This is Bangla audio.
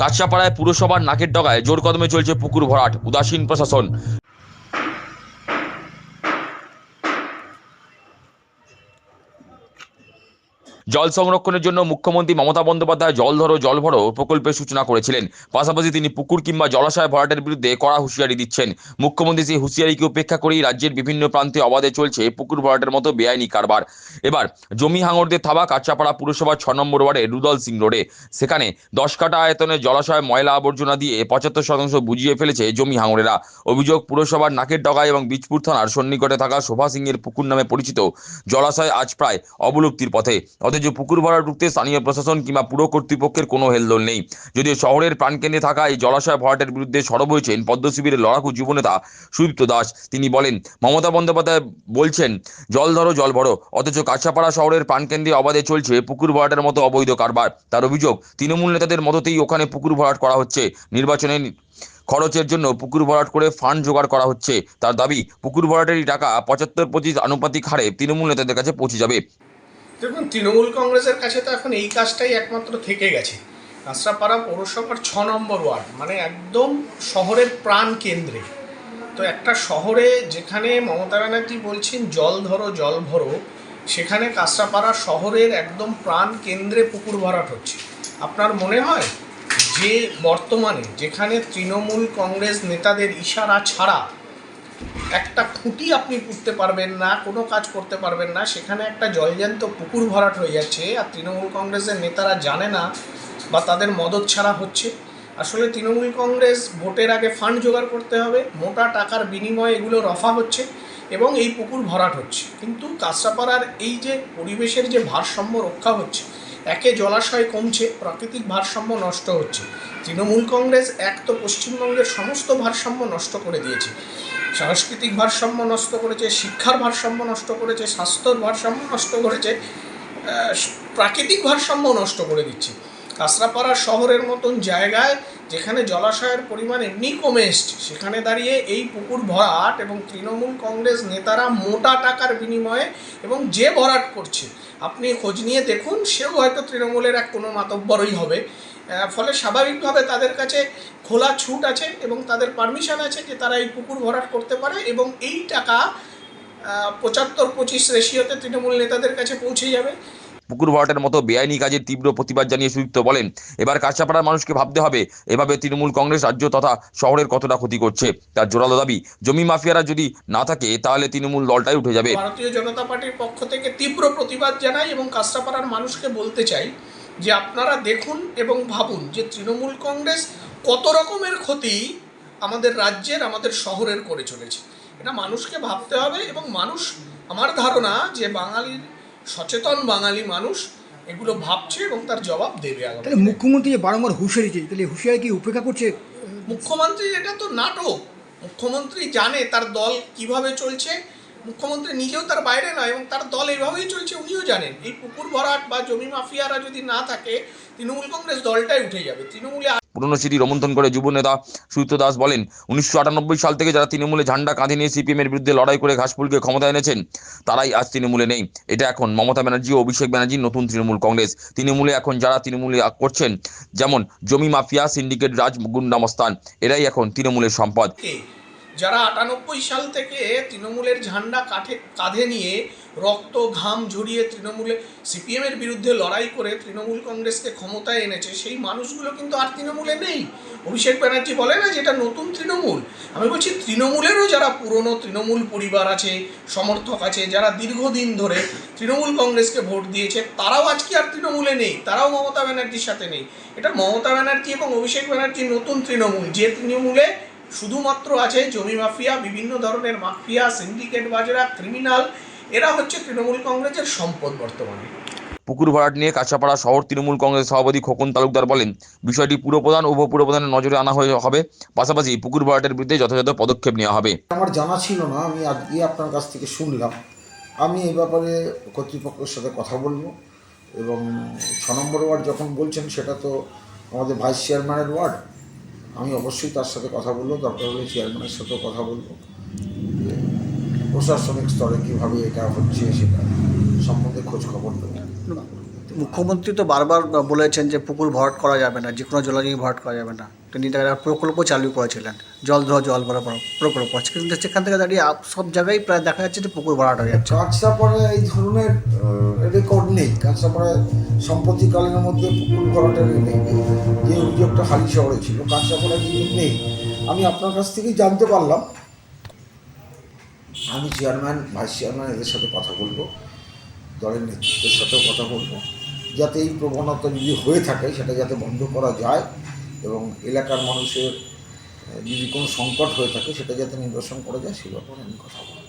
কাছড়াপাড়ায় পুরসভার নাকের ডগায় জোর কদমে চলছে পুকুর ভরাট, উদাসীন প্রশাসন। জল সংরক্ষণের জন্য মুখ্যমন্ত্রী মমতা বন্দ্যোপাধ্যায় জল ধরো জল ভরো প্রকল্পের সূচনা করেছিলেন। পাশাপাশি তিনি পুকুর কিংবা জলাশয় ভরাটের বিরুদ্ধে কড়া হুঁশিয়ারি দিচ্ছেন। মুখ্যমন্ত্রী সেই হুঁশিয়ারিকে উপেক্ষা করেই রাজ্যের বিভিন্ন প্রান্তে অবাধে চলছে পুকুর ভরাটের মতো বেআইনি কারবার। এবার জমি হাঙরদের থাবা কাছড়াপাড়া পুরসভার 6 নম্বর ওয়ার্ডে রুদল সিং রোডে। সেখানে 10 কাঠা আয়তনের জলাশয় ময়লা আবর্জনা দিয়ে 75% বুঝিয়ে ফেলেছে জমি হাঙরেরা। অভিযোগ, পুরসভার নাকের ডগায় এবং বীজপুর থানার সন্নিকটে থাকা শোভা সিংয়ের পুকুর নামে পরিচিত জলাশয় আজ প্রায় অবলুপ্তির পথে। অথচ পুকুর ভরাট রুখতে স্থানীয় প্রশাসন কিংবা পুর কর্তৃপক্ষের কোনো হেলদোল নেই। যদিও শহরের প্রাণকেন্দ্রে থাকা এই জলাশয় ভরাটের বিরুদ্ধে সরব হয়েছেন পদ্মশিবিরের লড়াকু যুবনেতা সুদীপ্ত দাস। তিনি বলেন, মমতা বন্দ্যোপাধ্যায় বলছেন জল ধরো জল ভরো, অথচ কাছড়াপাড়া শহরের প্রাণকেন্দ্রে অবাধে চলছে পুকুর ভরাটের মতো অবৈধ কারবার। তার অভিযোগ, তৃণমূল নেতাদের মততেই ওখানে পুকুর ভরাট করা হচ্ছে। নির্বাচনে খরচের জন্য পুকুর ভরাট করে ফান্ড জোগাড় করা হচ্ছে। তার দাবি, পুকুর ভরাটেরই টাকা 75-25 আনুপাতিক হারে তৃণমূল নেতাদের কাছে পৌঁছে যাবে। দেখুন, তৃণমূল কংগ্রেসের কাছে তো এখন এই কাজটাই একমাত্র থেকে গেছে। কাঁচরাপাড়া পৌরসভার 6 নম্বর ওয়ার্ড, মানে একদম শহরের প্রাণ কেন্দ্রে। তো একটা শহরে যেখানে মমতা ব্যানার্জি বলছেন জল ধরো জল ভরো, সেখানে কাঁচরাপাড়া শহরের একদম প্রাণ কেন্দ্রে পুকুর ভরাট হচ্ছে। আপনার মনে হয় যে বর্তমানে যেখানে তৃণমূল কংগ্রেস নেতাদের ইশারা ছাড়া একটা খুঁটি আপনি পুঁততে পারবেন না, কোনো কাজ করতে পারবেন না, সেখানে একটা জলজ্যান্ত পুকুর ভরাট হয়ে যাচ্ছে, আর তৃণমূল কংগ্রেসের নেতারা জানে না বা তাদের মদত ছাড়া হচ্ছে? আসলে তৃণমূল কংগ্রেস ভোটের আগে ফান্ড জোগাড় করতে হবে, মোটা টাকার বিনিময়ে এগুলো রফা হচ্ছে এবং এই পুকুর ভরাট হচ্ছে। কিন্তু কাঁচরাপাড়ার এই যে পরিবেশের যে ভারসাম্য রক্ষা হচ্ছে, একে জলাশয় কমছে, প্রাকৃতিক ভারসাম্য নষ্ট হচ্ছে। তৃণমূল কংগ্রেস এক তো পশ্চিমবঙ্গের সমস্ত ভারসাম্য নষ্ট করে দিয়েছে, সাংস্কৃতিক ভারসাম্য নষ্ট করেছে, শিক্ষার ভারসাম্য নষ্ট করেছে, স্বাস্থ্যর ভারসাম্য নষ্ট করেছে, প্রাকৃতিক ভারসাম্য নষ্ট করে দিচ্ছে। কাঁচরাপাড়া শহরের মতন জায়গায় যেখানে জলাশয়ের পরিমাণ এমনি কমে এসছে, সেখানে দাঁড়িয়ে এই পুকুর ভরাট এবং তৃণমূল কংগ্রেস নেতারা মোটা টাকার বিনিময়ে, এবং যে ভরাট করছে আপনি খোঁজ নিয়ে দেখুন, সেও হয়তো তৃণমূলের এক কোনো মাতব্বরই হবে। ফলে স্বাভাবিকভাবে তাদের কাছে খোলা ছুট আছে এবং তাদের পারমিশন আছে যে তারা এই পুকুর ভরাট করতে পারে, এবং এই টাকা 75-25 রেশিওতে তৃণমূল নেতাদের কাছে পৌঁছে যাবে। পুকুর ভরাটের মতো বেআইনি কাজের তীব্র প্রতিবাদ জানিয়ে সুদীপ্ত বলেন, এবার কাছড়াপাড়ার মানুষকে ভাবতে হবে এভাবে তৃণমূল কংগ্রেস রাজ্য তথা শহরের কতটা ক্ষতি করছে। তার জোরালো দাবি, জমি মাফিয়ারা যদি না থাকে তাহলে তৃণমূল দলটাই উঠে যাবে। ভারতীয় জনতা পার্টির পক্ষ থেকে তীব্র প্রতিবাদ জানাই এবং কাছড়াপাড়ার মানুষকে বলতে চাই যে আপনারা দেখুন এবং ভাবুন যে তৃণমূল কংগ্রেস কত রকমের ক্ষতি আমাদের রাজ্যের, আমাদের শহরের করে চলেছে। এটা মানুষকে ভাবতে হবে, এবং মানুষ, আমার ধারণা যে বাঙালির সচেতন বাঙালি মানুষ এগুলো ভাবছে এবং তার জবাব দেবে। তাহলে মুখ্যমন্ত্রী যে বারংবার হুঁশিয়ারি দিচ্ছে, তাহলে হুঁশিয়ারি কি উপেক্ষা করছে? মুখ্যমন্ত্রী, এটা তো নাটক। মুখ্যমন্ত্রী জানে তার দল কিভাবে চলছে, মুখ্যমন্ত্রী নিজেও তার বাইরে নয় এবং তার দল এইভাবেই চলছে, উনিও জানেন। এই পুকুর ভরাট বা জমি মাফিয়ারা যদি না থাকে, তৃণমূল কংগ্রেস দলটাই উঠে যাবে। তৃণমূলে পুরনো স্মৃতি রোমন্থন করে যুব নেতা সুদীপ্ত দাস বলেন, 1998 সাল থেকে যারা তৃণমূলে ঝান্ডা কাঁধে নিয়ে সিপিএম এর বিরুদ্ধে লড়াই করে ঘাসফুলকে ক্ষমতা এনেছেন, তারাই আজ তৃণমূলে নেই। এটা এখন মমতা ব্যানার্জি ও অভিষেক ব্যানার্জির নতুন তৃণমূল কংগ্রেস। তৃণমূলে এখন যারা তৃণমূলে করছেন, যেমন জমি মাফিয়া, সিন্ডিকেট রাজ, গুন্ডামস্তান, এরাই এখন তৃণমূলের সম্পদ। যারা 98 সাল থেকে তৃণমূলের ঝান্ডা কাঁধে নিয়ে রক্ত ঘাম ঝরিয়ে তৃণমূলে সিপিএমের বিরুদ্ধে লড়াই করে তৃণমূল কংগ্রেসকে ক্ষমতায় এনেছে, সেই মানুষগুলো কিন্তু আর তৃণমূলে নেই। অভিষেক ব্যানার্জি বলে না যে এটা নতুন তৃণমূল, আমি বলছি তৃণমূলেরও যারা পুরনো তৃণমূল পরিবার আছে, সমর্থক আছে, যারা দীর্ঘদিন ধরে তৃণমূল কংগ্রেসকে ভোট দিয়েছে, তারাও আজকে আর তৃণমূলে নেই, তারাও মমতা ব্যানার্জির সাথে নেই। এটা মমতা ব্যানার্জি এবং অভিষেক ব্যানার্জির নতুন তৃণমূল, যে তৃণমূলে শুধুমাত্র আছে জমি মাফিয়া, বিভিন্ন ধরনের মাফিয়া, সিন্ডিকেট বাজরা, ক্রিমিনাল, এরা হচ্ছে তৃণমূল কংগ্রেসের সম্পদ বর্তমানে। পুকুর ভরাট নিয়ে কাছড়াপাড়া শহর তৃণমূল কংগ্রেস সভাপতি খোকন তালুকদার বলেন, বিষয়টি পুরপ্রধান ও উপপুরপ্রধানের নজরে আনা হবে, পাশাপাশি পুকুর ভরাটের বিরুদ্ধে যথাযথ পদক্ষেপ নেওয়া হবে। আমার জানা ছিল না, আমি আজকে আপনার কাছ থেকে শুনলাম। আমি এই ব্যাপারে কর্তৃপক্ষের সাথে কথা বলবো, এবং 6 নম্বর ওয়ার্ড যখন বলছেন সেটা তো আমাদের ভাইস চেয়ারম্যানের ওয়ার্ড, আমি অবশ্যই তার সাথে কথা বলবো, দরকার হলে চেয়ারম্যানের সাথেও কথা বলবো, প্রশাসনিক স্তরে কীভাবে এটা হচ্ছে সেটা সম্বন্ধে খোঁজ খবর দেবো। মুখ্যমন্ত্রী তো বারবার বলেছেন যে পুকুর ভরাট করা যাবে না, যে কোনো জলাজমি ভরাট করা যাবে না। তিনি একটা প্রকল্প চালু করেছিলেন, জল ধোয়া জল ভরা প্রকল্প। কিন্তু সেখান থেকে দাঁড়িয়ে সব জায়গায় প্রায় দেখা যাচ্ছে যে পুকুর ভরাট হয়ে যাচ্ছে। কাঁচরাপাড়ায় এই ধরনের রেকর্ড নেই। কাঁচরাপাড়ায় সম্প্রতিকালীনের মধ্যে পুকুর ভরাটের যে অভিযোগটা হালি শহরে ছিল, কাঁচরাপাড়ায় কিন্তু নেই। আমি আপনার কাছ থেকেই জানতে পারলাম। আমি চেয়ারম্যান, ভাইস চেয়ারম্যান এদের সাথে কথা বলবো, দলের নেতৃত্বের সাথেও কথা বলবো, যাতে এই প্রবণতা যদি হয়ে থাকে সেটা যাতে বন্ধ করা যায় এবং এলাকার মানুষের যদি কোনো সংকট হয়ে থাকে সেটা যাতে নিরসন করা যায় সে ব্যাপারে আমি কথা বলবো।